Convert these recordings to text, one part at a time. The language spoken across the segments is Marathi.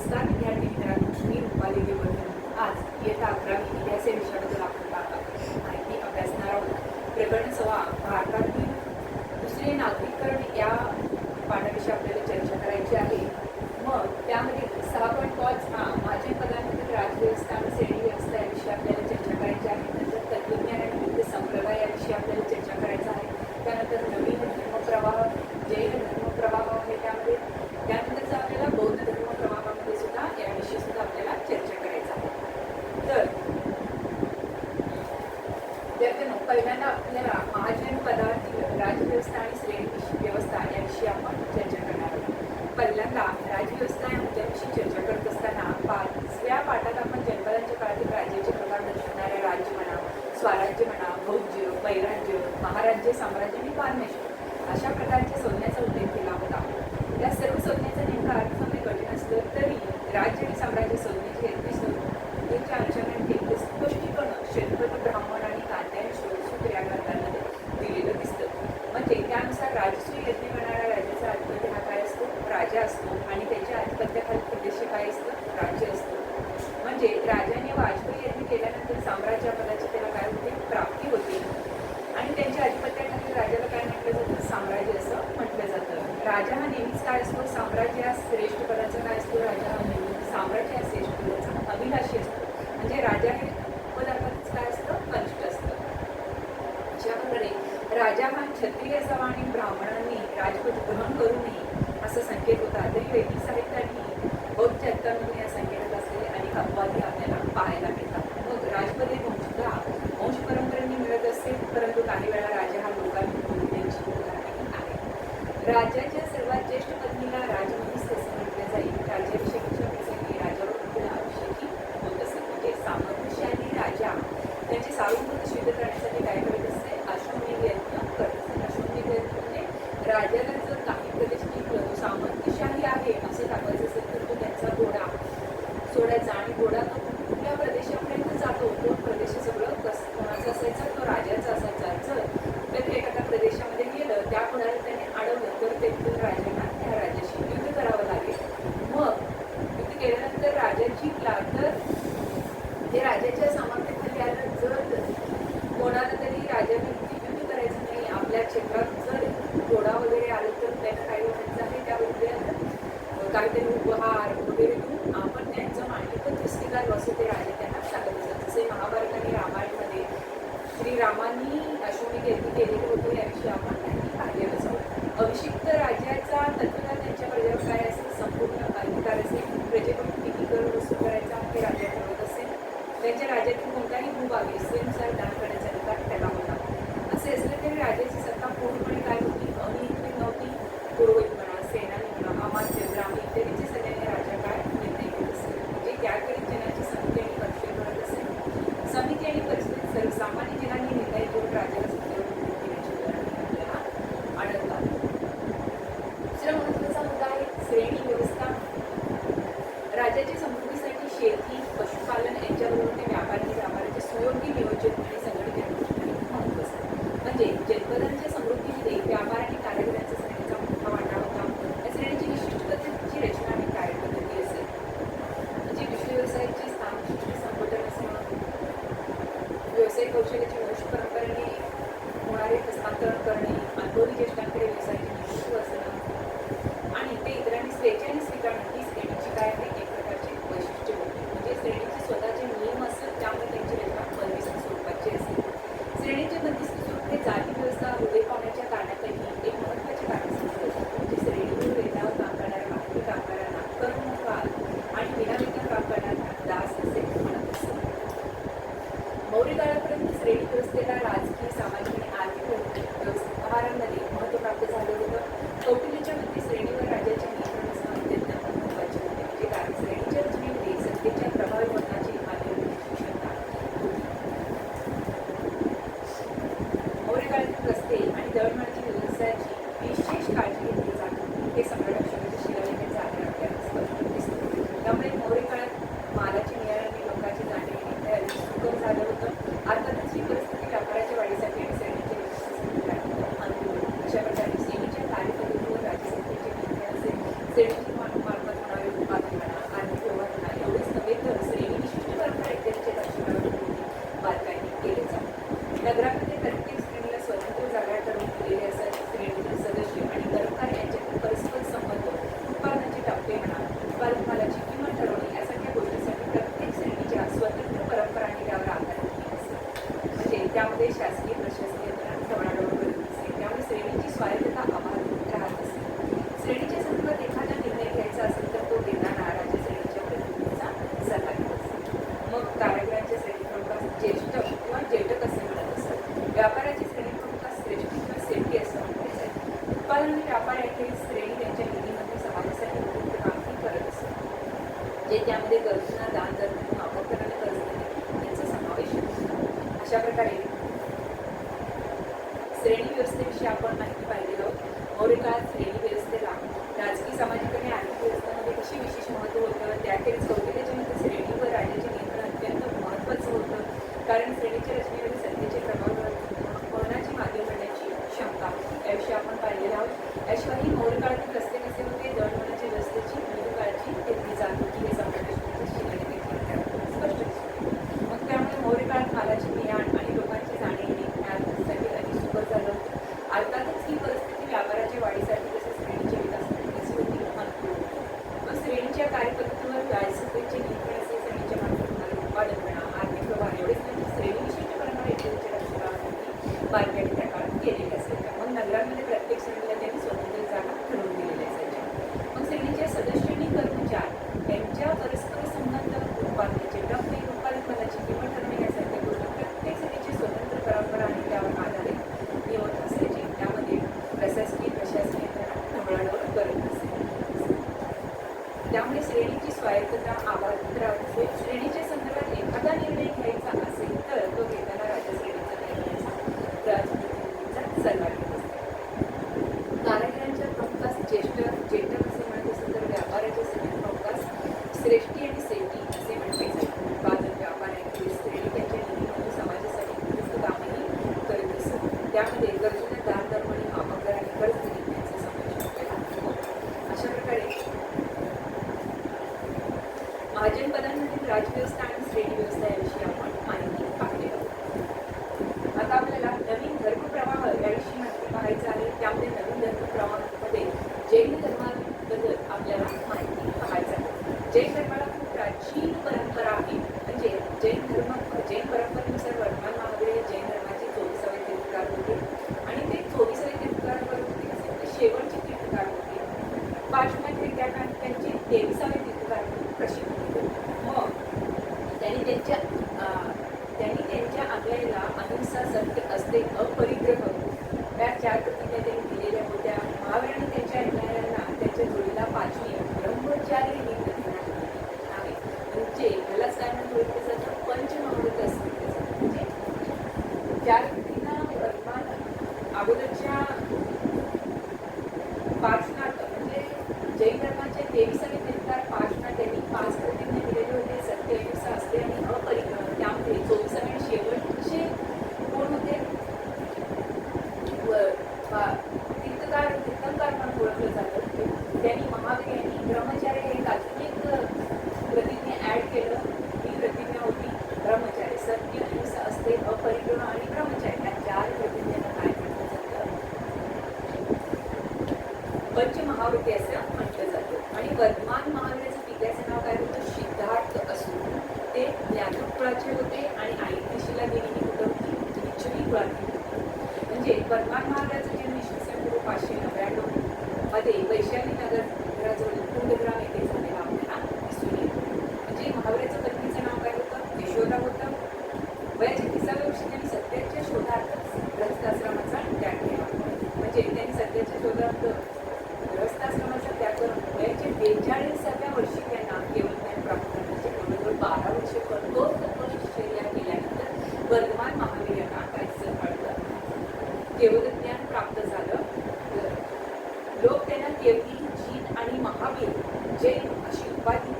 नमस्कार विद्यार्थी मित्रांनो, मी रुपाली देवधर आज इयत्ता 11वी इतिहास या विषयाबद्दल आपण माहिती अभ्यासणार आहोत. प्रकरण 6 भारतातील दुसरे नागरिकरण या पाठाविषयी आपल्याला चर्चा करायची आहे. मग त्यामध्ये 6.5 हा माझ्या पदांमधील राज्यव्यवस्था आणि श्रेणी व्यवस्था याविषयी आपल्याला चर्चा करायची आहे. नंतर तत्वज्ञान आणि विविध संप्रदाय याविषयी आपल्याला चर्चा करायचं आहे. त्यानंतर नवीन धर्मप्रवाह, जैन धर्मप्रवाह आहे त्यानंतरचा आपल्याला बौद्ध धर्म प्रवाहामध्ये सुद्धा याविषयी सुद्धा आपल्याला चर्चा करायचं आहे. तर विद्यार्थ्यांनो, पहिल्यांदा आपल्याला महाजन पदातील राज्यव्यवस्था आणि श्रेणी व्यवस्था याविषयी आपण चर्चा करणार आहोत. पहिल्यांदा राज्यव्यवस्था या मुद्द्याविषयी चर्चा करत असताना 5व्या पाठात आपण जनपदांच्या काळातील राज्याचे प्रकार दर्शवणाऱ्या राज्य म्हणा, स्वराज्य म्हणा, भोज्य, वैराज्य, महाराज्य, साम्राज्य आणि फार्मेशन अशा प्रकारच्या संज्ञांचा उल्लेख केला होता. या सर्व संज्ञांचा नेमका अर्थ समजणे कठीण असलं तरी राज्य आणि साम्राज्य संज्ञेचे त्यांच्या अनुषंगाने स्पष्टीकरण क्षेत्रपती, ब्राह्मण आणि कांत्याने सूत्र या ग्रंथांमध्ये दिलेलं दिसतं. म्हणजे त्यानुसार राजसूय यज्ञ करणाऱ्या राज्याचा अधिपती हा काय असतो? राजा असतो. आणि त्याच्या अधिपत्याखाली प्रदेश काय असतं? राज्य असतं. म्हणजे राजाने वाजपेयी यज्ञ केल्यानंतर साम्राज्य पदाची त्याला काय होते? प्राप्ती होते. आणि त्यांच्या अधिपत्याखालील राजाला काय म्हटलं जातं? साम्राज्य असं म्हटलं जातं. राजा हा नेहमीच काय असतो? साम्राज्य या श्रेष्ठ पदाचा काय असतो? राजा हा नेहमीच साम्राज्य या श्रेष्ठ पदाचा अभिलाषी असतो. म्हणजे राजा हे पद अर्थातच काय असतं? कनिष्ठ असतं. अशा प्रकारे राजा हा क्षत्रिय असावा आणि ब्राह्मणांनी राजपद ग्रहण करू नये असा संकेत होता. तरी वैदिक साहित्याने बौद्ध चरित्रांमध्ये या संकेतात असलेले अनेक अपवादी आपल्याला पाहायला मिळतात. मग राजपद हे वंश परंपरेने मिळत असते, परंतु काही वेळा राजा हा लोकांनी त्यांची उदाहरणे आहे. राजाच्या सर्वात ज्येष्ठ पत्नीला राजमहिष असे म्हटले जाईल. राज्याभिषेकाच्या प्रसंगी राजावर अभिषेकी होत असे. म्हणजे सामर्थ्यशाली राजा त्यांचे सार्वभौम सिद्ध करण्यासाठी काय करत असते? अश्वमेध यज्ञ करत असते. अश्वमेध यज्ञ म्हणजे राजाला जर काही प्रदेश जिंकलं, तो सामर्थ्यशाली आहे असं दाखवायचं असेल तर तो त्यांचा घोडा सोडायचा आणि घोडा तो कुठल्या प्रदेशापर्यंत जातो, तो प्रदेश सगळं कोणाचा असायचा? तो राजाचा असायचा. जर तर एखाद्या प्रदेशामध्ये गेलं, त्या घोड्याला त्याने अडवलं तर तेथील राजांना त्या राजाशी युद्ध करावं लागेल. मग युद्ध केल्यानंतर राजा जिंकला तर ते राजाच्या सामर्थ्याखाली आलं. जर कोणाला तरी राजाने युद्ध करायचं नाही, आपल्या क्षेत्रात जर घोडा वगैरे आलं तर त्यांना काय व्हायचं आहे? त्याबद्दल काहीतरी उपहार वगैरे देऊन आपण त्यांचं मांडलिकच स्वीकार असं ते राजा त्यांना सांगत असतात. जसे महाभारत आणि रामायणमध्ये श्रीरामांनी अश्वमेध यज्ञ केलेलं होतं, याविषयी आपण माहिती पाहिलेलंच आहोत. अभिषिक्त राजाचा तत्वज्ञान त्यांच्या प्रजेवर काय असेल? संपूर्ण अधिकार असेल. प्रजेकडून किती कर वसूल करायचा हे राजा ठरवत असेल. त्यांच्या राज्यातील कोणताही भूभाग इस्वेनुसार दान करण्याचा अधिकार त्याला होता. असे असले तरी राजाची सत्ता पूर्णपणे काय होती? अनियंत्रित नव्हती. पुरोहित म्हणा, सेनानी म्हणा, अमात्य, ब्राह्मण इत्यादीच्या सगळ्यांनी राजा काय निर्णय घेत असेल. म्हणजे त्याकडे जनाची समिती आणि परिषद करत असेल. समिती आणि परिषदेत सर्वसामान्य जनांनी निर्णय घेऊन राजाला सत्तेवर घेण्याची उदाहरणे आपल्याला आढळतात. दुसरा महत्त्वाचा मुद्दा आहे श्रेणी व्यवस्था. राज्याच्या समृद्धीसाठी शेती, पशुपालन यांच्याबरोबर व्यापाराचे सुयोग्य नियोजन आणि संघटन महत्त्व असतं. म्हणजे जनपदांच्या समृद्धीमध्ये व्यापार आणि कारागिरांचा श्रेणीचा मोठा वाटा होता. या श्रेणीची विशिष्ट पद्धतीची रचना आणि कार्यपद्धती असेल. म्हणजे कृषी व्यवसायाची स्थान विशिष्ट संघटन असणं, व्यवसायिक कौशल्याची वंश परंपरेने होणारे हस्तांतरण करणे, अनुभवी ज्येष्ठांकडे व्यवसायाचे नेतृत्व असणं आणि ते इतरांनी स्वेच्छेने स्वीकारणं ही श्रेणीची काय आहे? एक प्रकारची वैशिष्ट्य होती. म्हणजे श्रेणीचे स्वतःचे नियम असतात, त्यामुळे त्यांची रचना बंदिस्त स्वरूपाची असते. श्रेणीचे बंदिस्त स्वरूप हे जाती व्यवस्था हृदय पावण्याच्या कारणापैकी एक महत्त्वाचे कारण समजलं जातं. म्हणजे श्रेणीवर वेतनावर काम करणाऱ्या बाकी कामगारांना कर्मकाल आणि विनावेतन काम करणाऱ्यांना दास असे म्हणत असतात. मौर्य काळापर्यंत श्रेणी व्यवस्थेला राजकीय, सामाजिक आणि आर्थिक व्यवहारांमध्ये महत्त्व प्राप्त झालं होतं. कौटिल्यच्या मते श्रेणीवर राज्याचे नियंत्रण असणं अत्यंत महत्त्वाचे होते. म्हणजे कारण श्रेणीच्या रचनेमध्ये सत्तेच्या प्रभावी वर्णाची माध्यमिक क्षमता होती. मौर्य काळातील रस्ते आणि दळणवळणाची व्यवसायाची विशेष काळजी घेतली जात होती. हे सम्राट अशोकाच्या शिलालेखाच्या आधारे आपल्याला स्पष्ट दिसतं. त्यामुळे मौर्य काळात मालाची मिळाल्याने लोकांची जाणीव अधिक सुकर झालं होतं. अर्थातच ही परिस्थिती व्यापाराच्या वाढीसाठी विक्री म्हणा, उत्पादन मालाची किंमत ठरवणे यासारख्या गोष्टींसाठी प्रत्येक श्रेणीच्या स्वतंत्र परंपरा आणि त्यावर आधारित असते. म्हणजे त्यामध्ये शासकीय प्रशासकीय ढवळाढवळ करत असते. त्यामुळे श्रेणीची स्वायत्तता अबाधित राहत असते. श्रेणीच्या संदर्भात एखादा निर्णय घ्यायचा असेल तर तो घेताना राज्य श्रेणीच्या प्रतिनिधीचा सल्ला घेत असतो. मग कारागिरांच्या श्रेणी प्रमुखास ज्येष्ठ किंवा जेटक असे म्हणत असतात. व्यापाराची श्रेणी प्रमुखास श्रेष्ठ किंवा सेफ्टी असं म्हटले जाईल. उत्पादन आणि व्यापार याखेरीज श्रेणी त्यांच्या निधीमध्ये समाजासाठी उपयुक्त कामही करत असतात, जे त्यामध्ये गरजूंना दान धर्म वापर करायला कर्ज देणे यांचा समावेश होतो. अशा प्रकारे श्रेणी व्यवस्थेविषयी आपण माहिती पाहिलेलो आहोत. मौर्य काळात श्रेणी व्यवस्थेला राजकीय सामाजिक आणि आर्थिक व्यवस्थेमध्ये कशी विशेष महत्त्व होतं, त्याखेरीज कौटिल्याच्या मते श्रेणीवर राजाचे नियंत्रण अत्यंत महत्त्वाचं होतं, कारण श्रेणीच्या रचनेमध्ये सत्तेचे प्रभाव वहनाची माध्यम करण्याची क्षमता याविषयी आपण पाहिलेलं आहोत. याशिवाय मौर्य काळातील रस्ते कसे होते, दळणवळणाच्या व्यवस्थेची विविध काळाची घेतली जात होती हे सम्राटांच्या शिलालेखातून स्पष्ट दिसते. मग त्यामुळे मौर्य काळात मालाची ने-आण आणि लोकांची जाणे-येणे ज्ञानासाठी अधिक सुकर झालं होतं. अर्थातच ही परिस्थिती व्यापाराच्या वाढीसाठी तसेच श्रेणीच्या विकासासाठी कशी होती अनुकूल होती. मग श्रेणीच्या कार्यपद्धतीवर व्यायसत्तेचे नियंत्रण असे श्रेणीच्या मार्फत होणारे उत्पादन म्हणा, आर्थिक व्यवहार एवढेच नाही, श्रेणी विशिष्ट परंपरा इत्यादीच्या लक्षणासाठी बारकाईने त्या काळात केलेल्या असायच्या. मग नगरांमध्ये प्रत्येक श्रेणीला त्यांनी स्वतंत्र जागा ठरवून दिलेल्या असायच्या. मग श्रेणीच्या सदस्य आणि कर्मचारी यांच्या परस्पर संबंध, उत्पादनाचे टप्पे, उत्पादन मालाची किंमत ठरवणे यासारख्या गोष्टी प्रत्येक श्रेणीची स्वतंत्र परंपरा आणि त्यावर आधारित नियम असायचे. त्यामध्ये प्रशासकीय ढवळाढवळ करत असे. त्यामुळे श्रेणीची स्वायत्तता अबाधित राहत असे. श्रेणीच्या संदर्भात एखादा निर्णय घ्यायचा असेल तर तो घेताना राज्य श्रेणीचा निर्णयाचा राजप्रतिनिधीचा सल्ला घेत असते. कारागिरांच्या प्रमुखास ज्येष्ठ जेटक असे म्हणत असेल तर व्यापाराच्या श्रेणी प्रमुखास श्रेष्ठी आणि सेफ्टी असे म्हटले जाईल. उत्पादन व्यापार याखेरीज श्रेणी त्यांच्या निधीमधून समाजासाठी उपयुक्त कामही करत असत. त्यामध्ये गरजूंना दान धर्म आणि वापर आणि कर्ज देणे यांचा समावेश होतो. अशा प्रकारे महाजन पदांमधील राजव्यवस्था आणि श्रेणी व्यवस्था याविषयी आपण माहिती पाहिली आहोत. आता आपल्याला नवीन धर्मप्रवाह याविषयी माहिती पाहायचं आहे. त्यामध्ये नवीन धर्मप्रवाहामध्ये जैन धर्माबद्दल आपल्याला माहिती पाहायचं आहे. जैन धर्माला खूप प्राचीन परंपरा आहे. म्हणजे जैन परंपरेनुसार वर्तमान महावीर हे जैन धर्माचे 24वे तीर्थकार होते आणि ते 24वे तीर्थकार होते असे ते शेवटचे तीर्थकार होते. पाश्चिमात्य विद्यापीठात त्यांचे 23वे तीर्थकार म्हणून प्रसिद्ध होते. मग त्यांनी त्यांच्या आज्ञेला अहिंसा, सत्य, असते, अपरिग्रह या 4 प्रतिज्ञा त्यांनी दिलेल्या होत्या. महावीरांनी त्यांच्या आज्ञांना त्यांच्या जोडीला 5वी ब्रह्मचारी ही प्रतिज्ञा दिली आहे. म्हणजे यालाच काय म्हणून ओळखलं जातं, पंचमहाव्रत असं म्हटलं जातं. म्हणजे 4 प्रतिज्ञा वर्तमान अगोदरच्या 5 नाथ म्हणजे जैन धर्माचे 23वे तीर्थकार 5 नाथ त्यांनी 5 प्रतिज्ञा दिलेले होते. सत्य, अहिंसा, असते आणि अपरिग्रह. त्यामध्ये 24वे आणि शेवटचे कोण होते, तीर्थंकार म्हणून ओळखलं जातं. त्यांनी महावीर यांनी ब्रह्मचार्य हे अजून एक प्रतिज्ञा ऍड केलं. ही प्रतिज्ञा होती ब्रह्मचार्य. सत्य, अहिंसा, असते, अपरिग्रह आणि ब्रह्मचार्य या 4 प्रतिज्ञांना काय म्हटलं जातं, पंचमहाव्रती असं म्हटलं जातं. आणि वर्तमान महावीराचं पित्याचं नाव काय होतं, सिद्धार्थ असून ते ज्ञातक कुळाचे होते आणि आई ऋषीला गेलेली कुठं होती, लिच्छवी कुळातील होती. म्हणजे वर्तमान महावीराचा जन्म इसवी सन पूर्व 599 मध्ये वैशाली नगराजवळ कुंडग्राम येथे झालेला आपल्याला दिसून येतो. म्हणजे महावीराचं पत्नीचं नाव काय होतं, यशोदा होतं. वयाच्या 30व्या वर्षी त्यांनी सत्याच्या शोधार्थ गृहस्थाश्रमाचा त्याग केला. म्हणजे त्यांनी सत्याच्या शोधार्थ गृहस्थाश्रमाचा त्याग करून वयाच्या 42व्या वर्षी त्यांना केवळ ज्ञान प्राप्त करण्याचे जवळजवळ 12 वर्षे कठोर तपश्चर्या केल्यानंतर वर्तमान महावीर यांना काहीच कळतं, केवळ ज्ञान प्राप्त झालं. लोक त्यांना केवली, जीन आणि महावीर जैन अशी उपाधी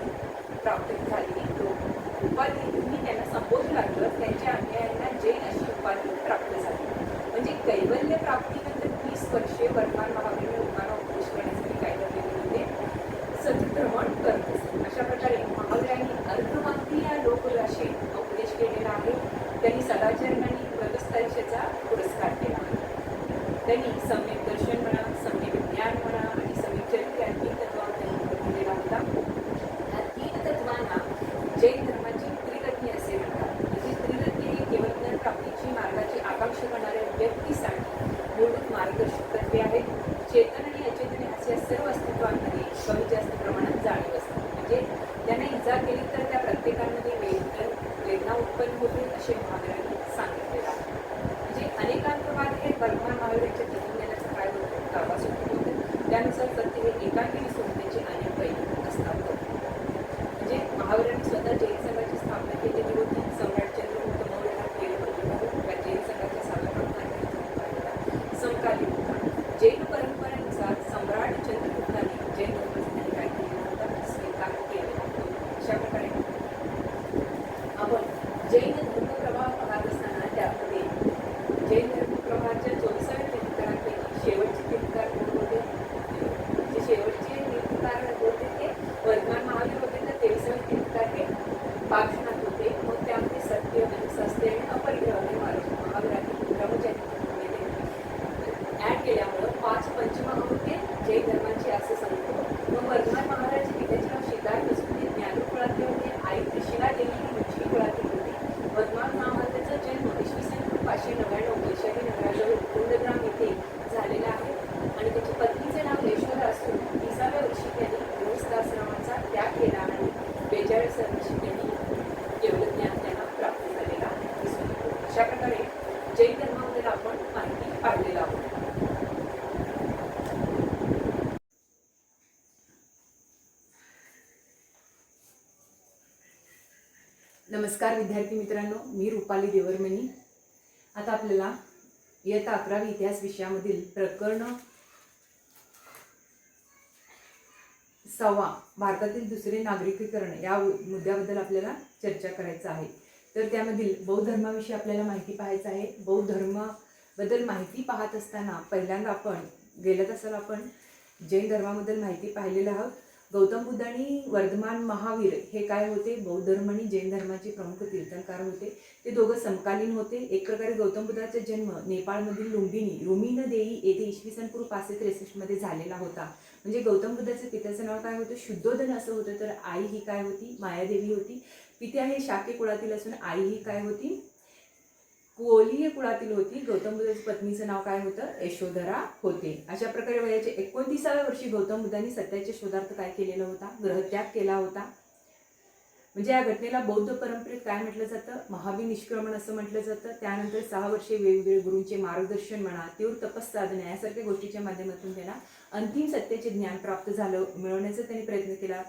प्राप्त झाली. लोक उपाधींनी त्यांना संबोधू लागलं. त्यांच्या अन्यायांना जैन अशी उपाधी प्राप्त झाली. म्हणजे कैवल्य प्राप्तीनंतर 30 वर्षे वर्तमान महावीर लोकांना उपदेश करण्यासाठी काय केलेले होते, सतभ्रमण करत असते. अशा प्रकारे महावीरांनी अर्थमांती या लोकभाषेत उपदेश केलेला आहे. त्यांनी सदाचरण आणि व्रतस्थाईशेचा पुरस्कार केला आहे. त्यांनी सम्यक दर्शन म्हणा, सम्यक ज्ञान म्हणा आणि सम्यक चरित्र या 3 तत्वावर त्यांनी भर दिलेला होता. आता या 3 तत्वांना जैन धर्माची त्रिरत्ने असे म्हणतात. म्हणजे त्रिरत्ने ही केवळ ज्ञानप्राप्तीची मार्गाची आकांक्षा करणाऱ्या व्यक्तीसाठी मूलभूत मार्गदर्शक तत्वे आहेत. चेतन आणि अचेतन अशा सर्व अस्तित्वांमध्ये कमी जास्त प्रमाणात जाणीव असते. म्हणजे त्यांना इजा केली तर त्या प्रत्येकामध्ये वेदना उत्पन्न होतील असे महावीरांनी सांगितलेलं आहे. म्हणजे अनेकांतवाद हे वर्तमान महावीरांच्या तत्वज्ञानाचं काय होतं, गावासून होतं. त्यानुसार सत्य हे एकाकी नसून त्याचे अनेक पैलू असतात. म्हणजे महावीरांनी स्वतः जैन संघाची स्थापना केलेली होती. सम्राट चंद्रगुप्त मौर्याला केलं होतं. त्या जैन संघाच्या समकालीन होता. जैन परंपरेनुसार सम्राट चंद्रगुप्ताने जैन धर्माचा काय केलेला होता, स्वीकार केलेला होता. अशा प्रकारे आपण जैन धर्मप्रवाह पाहत असताना त्यामध्ये जैन धर्मप्रवाहाच्या 24 तीर्थंकरांपैकी शेवटचे तीर्थंकर कोण होते, जे शेवटचे तीर्थंकर होते ते वर्तमान महावीर होते. तर 23 तीर्थंकर हे पार्श्वनाथ होते. मग त्यामध्ये सत्य आणि सस्ते आणि अपरिग्रह हे महावीरांनी ब्रह्मचर्य ऍड केल्यामुळं 5 पंचमहाभूते होते जैन धर्माचे असं सांगतो. मग वर्तमान महाराजांचे पित्याचे नाव शिकार नसून ते ज्ञानरूप कुळातले होते. आई कृष्णा देवी ही मुचकी कुळातील होती. वर्तमान महाराजांचा जन्म इसवी सन 599 वैशाली नगराजवळ कुंडग्राम येथे झालेला आहे आणि त्याची पत्नीचे नाव यशोदा असून 30व्या वर्षी त्यांनी गृहस्थाश्रमाचा त्याग केला आणि 42व्या वर्षी त्यांनी केवळ ज्ञान त्यांना प्राप्त झालेला दिसून येतो. अशा प्रकारे जैन धर्माबद्दल आपण माहिती पाहिलेलं आहोत. नमस्कार विद्यार्थी मित्रांनो, मी रुपाली देवरमणी. आता आपल्याला इयत्ता 11वी इतिहास विषयामधील प्रकरण 6 भारतातील दुसरे नागरिकीकरण या मुद्द्याबद्दल आपल्याला चर्चा करायचं आहे. तर त्यामधील बौद्ध धर्माविषयी आपल्याला माहिती पाहायचं आहे. बौद्ध धर्माबद्दल माहिती पाहत असताना पहिल्यांदा आपण गेल्या तासाला आपण जैन धर्माबद्दल माहिती पाहिलेलं आहोत. गौतम बुद्ध आणि वर्धमान महावीर हे काय होते, बौद्ध धर्म आणि जैन धर्माचे प्रमुख तीर्थंकर होते. ते दोघं समकालीन होते. एक प्रकारे गौतम बुद्धाचा जन्म नेपाळमधील लुंबिनी रुमिनदेई येथे इसवी सन पूर्व 563 मध्ये झालेला होता. म्हणजे गौतम बुद्धाच्या पित्याचं नाव काय होतं, शुद्धोधन असं होतं. तर आई ही काय होती, मायादेवी होती. पित्या हे शाक्य कुळातील असून आई ही काय होती, कुओलीय कुळातील होती. गौतम बुद्धाच्या पत्नीचं नाव काय होतं, यशोधरा होते. अशा प्रकारे वयाच्या 29व्या वर्षी गौतम बुद्धांनी सत्याच्या शोधार्थ काय केलेला होता, ग्रहत्याग केला होता. म्हणजे या घटनेला बौद्ध परंपरेत काय म्हटलं जातं, महाविनिष्क्रमण असं म्हटलं जातं. त्यानंतर 6 वर्षे वेगवेगळे गुरूंचे मार्गदर्शन म्हणा, तीव्र तपस्साधना यासारख्या गोष्टीच्या माध्यमातून त्यांना अंतिम सत्याचे ज्ञान प्राप्त झालं, मिळवण्याचा त्यांनी प्रयत्न केला.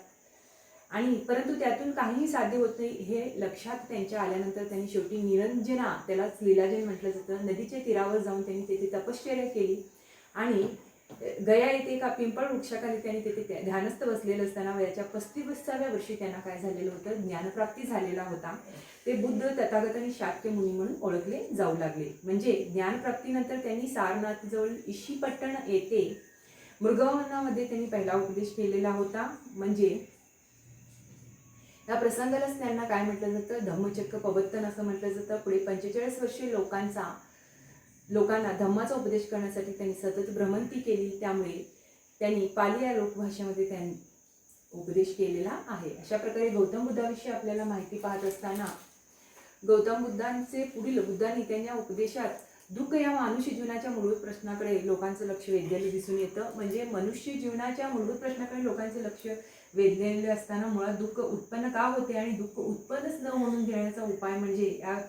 आणि परंतु त्यातून काहीही साध्य होत नाही हे लक्षात त्यांच्या आल्यानंतर त्यांनी शेवटी निरंजना, त्यालाच लीलाजन म्हटलं जातं, नदीच्या तीरावर जाऊन त्यांनी तेथे तपश्चर्या केली. आणि गया येथे एका पिंपळ वृक्षाखाली त्यांनी तेथे ध्यानस्थ बसलेलं असताना वयाच्या 35व्या वर्षी त्यांना काय झालेलं होतं, ज्ञानप्राप्ती झालेला होता. ते बुद्ध, तथागत आणि शाक्य मुनी म्हणून ओळखले जाऊ लागले. म्हणजे ज्ञानप्राप्तीनंतर त्यांनी सारनाथजवळ ईशीपट्टण येथे मृगवनामध्ये त्यांनी पहिला उपदेश केलेला होता. म्हणजे या प्रसंगालाच त्यांना काय म्हटलं जातं, धम्मचक्र प्रवर्तन असं म्हटलं जातं. पुढे 45 वर्षे लोकांना धम्माचा उपदेश करण्यासाठी त्यांनी सतत भ्रमंती केली. त्यामुळे त्यांनी पाली या लोकभाषेमध्ये त्यांनी उपदेश केलेला आहे. अशा प्रकारे गौतम बुद्धाविषयी आपल्याला माहिती पाहत असताना गौतम बुद्धांचे पुढील बुद्धांनी त्यांच्या उपदेशात दुःख या मनुष्य जीवनाच्या मूलभूत प्रश्नाकडे लोकांचं लक्ष वेधलेलं दिसून येतं. म्हणजे मनुष्य जीवनाच्या मूलभूत प्रश्नाकडे लोकांचं लक्ष वेधलेले असताना मुळात दुःख उत्पन्न का होते आणि दुःख उत्पन्नच न होऊन घेण्याचा उपाय म्हणजे या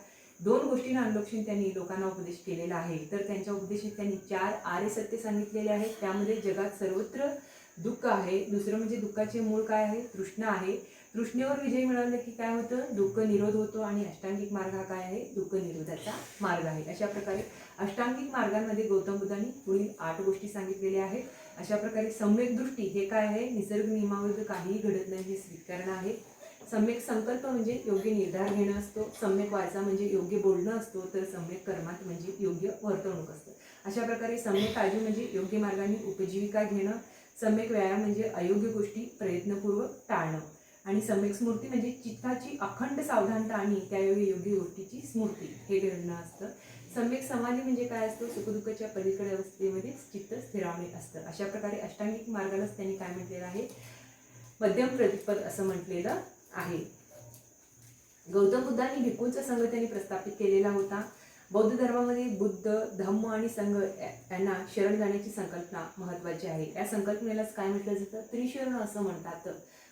2 गोष्टींना अनुलक्षून त्यांनी लोकांना उपदेश केलेला आहे. तर त्यांच्या उपदेशात त्यांनी 4 आर्य सत्य सांगितलेले आहेत. त्यामध्ये जगात सर्वत्र दुःख आहे. दुसरं म्हणजे दुःखाचे मूळ काय आहे, तृष्णा आहे. तृष्णेवर विजय मिळवला की काय होतं, दुःख निरोध होतो. आणि अष्टांगिक मार्ग हा काय आहे, दुःख निरोधाचा मार्ग आहे. अशा प्रकारे अष्टांगिक मार्गांमध्ये गौतम बुद्धांनी पुढील 8 गोष्टी सांगितलेल्या आहेत. अशा प्रकारे सम्यक दृष्टी हे काय आहे, निसर्ग नियमाविरुद्ध काहीही घडत नाही हे स्वीकारणं आहे. सम्यक संकल्प म्हणजे योग्य निर्धार घेणं असतो. सम्यक वाचा म्हणजे योग्य बोलणं असतो. तर सम्यक कर्मात म्हणजे योग्य वर्तवणूक असतं. अशा प्रकारे सम्यक काळजी म्हणजे योग्य मार्गाने उपजीविका घेणं. सम्यक व्यायाम म्हणजे अयोग्य गोष्टी प्रयत्नपूर्वक टाळणं. आणि सम्यक स्मृती म्हणजे चित्ताची अखंड सावधानता आणि त्यायोगे योग्य गोष्टीची स्मृती हे घडणं असतं. सम्यक समाधी म्हणजे काय असतो, सुखदुःखाच्या पलीकडे अवस्थेमध्ये चित्त स्थिरावणे असतं. अशा प्रकारे अष्टांगिक मार्गालाच त्यांनी काय म्हटलेलं आहे, मध्यम प्रतिपद असं म्हटलेलं आहे. गौतम बुद्धांनी भिक्खूंचा संघ त्यांनी प्रस्थापित केलेला होता. बौद्ध धर्मामध्ये बुद्ध, धम्म आणि संघ यांना शरण जाण्याची संकल्पना महत्त्वाची आहे. या संकल्पनेलाच काय म्हटलं जातं? त्रिशरण असं म्हणतात.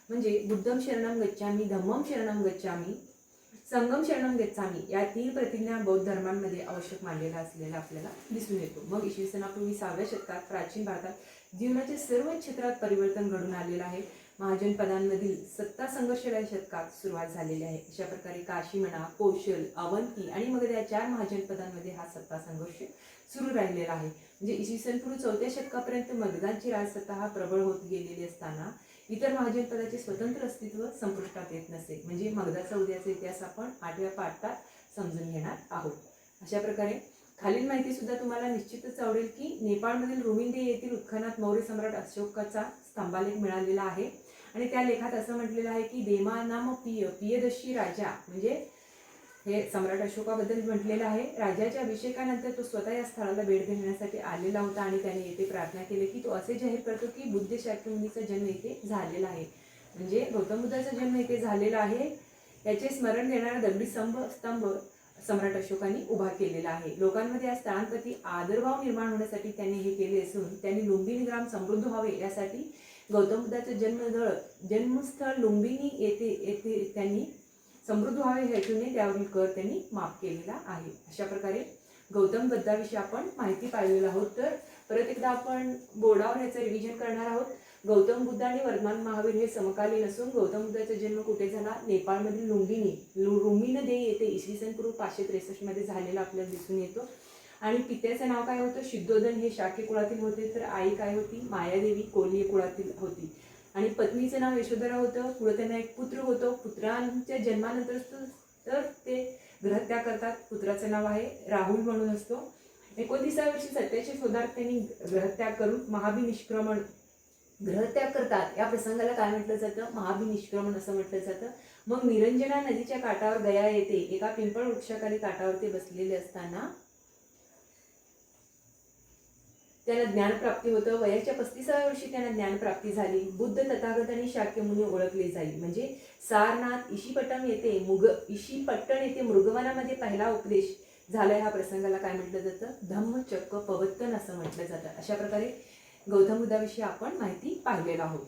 म्हणजे बुद्धम शरणम गच्छामी, धम्मम शरणम गच्छामी, संघम शरणम गच्छामी या 3 प्रतिज्ञा बौद्ध धर्मांमध्ये आवश्यक मानलेला असलेला आपल्याला दिसून येतो. मग इसवी सनापूर्वी 6व्या शतकात प्राचीन भारतात जीवनाच्या सर्व क्षेत्रात परिवर्तन घडून आलेलं आहे. महाजनपदांमधील सत्ता संघर्ष या शतकात सुरुवात झालेली आहे. अशा प्रकारे काशी म्हणा, कौशल, अवंती आणि मगध या 4 महाजनपदांमध्ये हा सत्ता संघर्ष सुरू राहिलेला आहे. म्हणजे इसवी सन पूर्व 4थ्या शतकापर्यंत मगधांची राजसत्ता हा प्रबळ होत गेलेली असताना इतर महाजनपदाचे स्वतंत्र अस्तित्व संपुष्टात येत नसे. म्हणजे मगधाचा उद्याचा इतिहास आपण 8व्या पाठात समजून घेणार आहोत. अशा प्रकारे खालील माहिती सुद्धा तुम्हाला निश्चितच आवडेल की नेपाळमधील रुमिंदे येथील उत्खनात मौर्य सम्राट अशोकाचा स्तंभालेख मिळालेला आहे आणि त्या लेखात असं म्हटलेलं आहे की देमा नाम पियदशी राजा, म्हणजे हे सम्राट अशोकाबद्दल म्हटलेलं आहे. राजाच्या अभिषेकानंतर तो स्वतः या स्थळाला भेट देण्यासाठी आलेला होता आणि त्याने येथे प्रार्थना केली की तो असे जाहीर करतो की बुद्ध शाक्यमुनीचा जन्म येथे झालेला आहे. म्हणजे गौतम बुद्धाचा जन्म येथे झालेला आहे याचे स्मरण देणारा दगडी स्तंभ सम्राट अशोकाने उभा केलेला आहे. लोकांमध्ये या स्थळांप्रती आदरभाव निर्माण होण्यासाठी त्यांनी हे केले असून त्यांनी लुंबिनी ग्राम समृद्ध व्हावे यासाठी गौतम बुद्धाचं जन्मस्थळ लुंबिनी येथे त्यांनी समृद्ध व्हावे हेतूने त्यावरील कर त्यांनी माफ केलेला आहे. अशा प्रकारे गौतम बुद्धाविषयी आपण माहिती पाहिलेली आहोत. तर परत एकदा आपण बोर्डावर ह्याचं रिव्हिजन करणार आहोत. गौतम बुद्ध आणि वर्धमान महावीर हे समकालीन असून गौतम बुद्धाचा जन्म कुठे झाला? नेपाळमधील रुमिनदे येथे इसवी सन पूर्व 563 मध्ये झालेला आपल्याला दिसून येतो. आणि पित्याचं नाव काय होतं? शुद्धोधन, हे शाक्य कुळातील होते. तर आई काय होती? मायादेवी कोल्हे कुळातील होती. आणि पत्नीचं नाव यशोधरा होतं. पुढे त्यांना एक पुत्र होतो. पुत्रांच्या जन्मानंतर तर ते ग्रहत्याग करतात. पुत्राचं नाव आहे राहुल म्हणून असतो. 29व्या वर्षी सत्याचे शोधार्थ त्यांनी ग्रहत्याग करून महाभिनिष्क्रमण ग्रहत्याग करतात. या प्रसंगाला काय म्हटलं जातं? महाभिनिष्क्रमण असं म्हटलं जातं. मग निरंजना नदीच्या काठावर गया येथे एका पिंपळ वृक्षाखाली काठावर ते बसलेले असताना त्यांना ज्ञानप्राप्ती होतं. वयाच्या 35व्या वर्षी त्यांना ज्ञानप्राप्ती झाली. बुद्ध, तथागत आणि शाक्यमुनी ओळखले जाईल. म्हणजे सारनाथ ईशीपट्टण येथे मृगवनामध्ये पहिला उपदेश झाला. ह्या प्रसंगाला काय म्हटलं जातं? धम्मचक्र प्रवर्तन असं म्हटलं जातं. अशा प्रकारे गौतम बुद्धाविषयी आपण माहिती पाहिलेला आहोत.